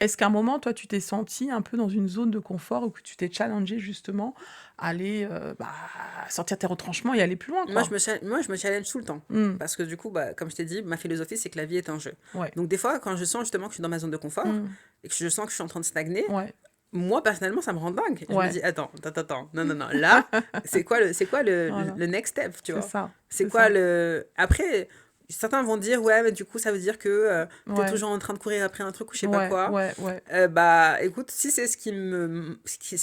Est-ce qu'à un moment, toi, tu t'es senti un peu dans une zone de confort ou que tu t'es challengé justement à aller, sortir tes retranchements et aller plus loin, quoi? Moi, je me challenge tout le temps. Mmh. Parce que du coup, bah, comme je t'ai dit, ma philosophie, c'est que la vie est un jeu. Ouais. Donc des fois, quand je sens justement que je suis dans ma zone de confort Mmh. et que je sens que je suis en train de stagner, Ouais. moi, personnellement, ça me rend dingue. Je me Ouais. dis, attends, non, non, non, là, c'est quoi Voilà. le next step, tu C'est vois? ça, C'est c'est quoi ça. le... Après, certains vont dire, ouais, mais du coup, ça veut dire que t'es Ouais. toujours en train de courir après un truc ou je sais pas Ouais, quoi. ouais, ouais. Bah, écoute, si c'est ce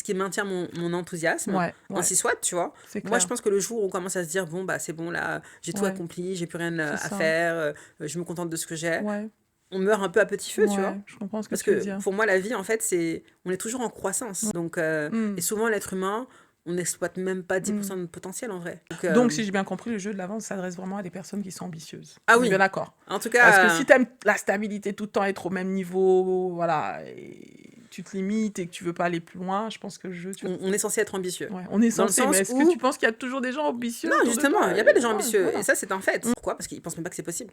qui maintient mon enthousiasme, Ouais, ouais. ainsi soit, tu vois. C'est Moi, je clair. pense que le jour où on commence à se dire, bon, bah, c'est bon, là, j'ai tout Ouais, accompli, j'ai plus rien c'est à ça. faire, je me contente de ce que j'ai, Ouais, on meurt un peu à petit feu, tu ouais, vois. je comprends ce que Parce tu veux que dire. pour moi, la vie, en fait, on est toujours en croissance. Donc, et Mmh. souvent, l'être humain, on n'exploite même pas 10% Mmh. de notre potentiel, en vrai. Donc, Donc, si j'ai bien compris, le jeu de la vente s'adresse vraiment à des personnes qui sont ambitieuses. ah On est bien oui, d'accord. en tout Parce que si cas, tu aimes la stabilité tout le temps, être au même niveau, voilà, et tu te limites et que tu veux pas aller plus loin, je pense que le jeu, tu on est censé être ambitieux. ouais, on est Dans le censé, mais sens est-ce que tu où penses qu'il y a toujours des gens non, ambitieux autour de justement, il toi? n'y a pas de gens Ouais, ambitieux. Et voilà. ça, c'est un fait. Mmh. Pourquoi? Parce qu'ils pensent même pas que c'est possible.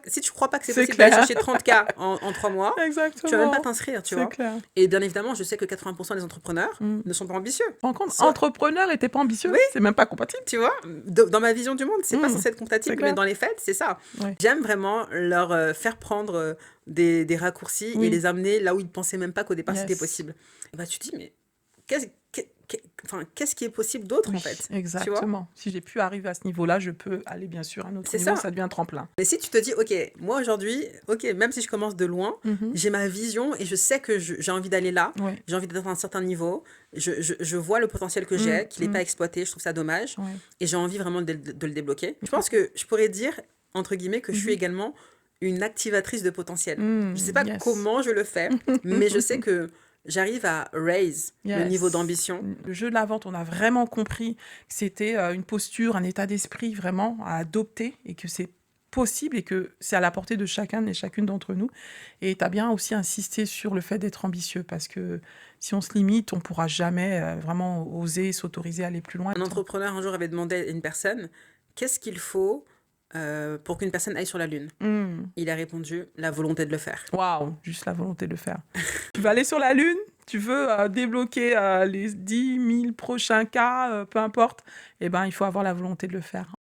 Si tu crois pas que c'est C'est possible d'aller clair. chercher 30K en 3 mois, tu vas même pas Exactement. t'inscrire, tu C'est vois. clair. Et bien évidemment, je sais que 80% des entrepreneurs Mmh. ne sont pas ambitieux. Rends compte, Soit, entrepreneur et tu pas ambitieux, oui, c'est même pas compatible. tu vois, dans ma vision du monde, c'est pas Mmh. censé être C'est compatible, mais clair. dans les faits, c'est ça. Ouais. J'aime vraiment leur faire prendre des raccourcis et Oui. les amener là où ils pensaient même pas qu'au départ c'était Yes. possible. Et bah, tu te dis, mais qu'est-ce enfin, qu'est-ce qui est possible d'autre en Oui, fait? Tu vois? exactement. Si j'ai pu arriver à ce niveau-là, je peux aller bien sûr à un autre C'est niveau, ça. ça devient un tremplin. Mais si tu te dis, ok, moi aujourd'hui, ok, même si je commence de loin, Mmh. j'ai ma vision et je sais que j'ai envie d'aller là, Ouais. j'ai envie d'être à un certain niveau, je vois le potentiel que Mmh, j'ai, qu'il n'est mmh. pas exploité, je trouve ça dommage, Ouais. et j'ai envie vraiment de le débloquer. Je Ouais. pense que je pourrais dire, entre guillemets, que je suis Mmh. également une activatrice de potentiel. Je sais Mmh, pas yes. comment je le fais, mais je sais que j'arrive à raise le niveau Yes. d'ambition. Le jeu de la vente, on a vraiment compris que c'était, une posture, un état d'esprit vraiment à adopter et que c'est possible et que c'est à la portée de chacun et chacune d'entre nous et tu as bien aussi insisté sur le fait d'être ambitieux parce que si on se limite, on pourra jamais, vraiment oser s'autoriser à aller plus loin. Un entrepreneur un jour avait demandé à une personne, qu'est-ce qu'il faut pour qu'une personne aille sur la Lune? Mmh. Il a répondu, la volonté de le faire. Waouh, juste la volonté de le faire. Tu veux aller sur la lune, tu veux, débloquer, les 10 000 prochains cas, peu importe, et ben, il faut avoir la volonté de le faire.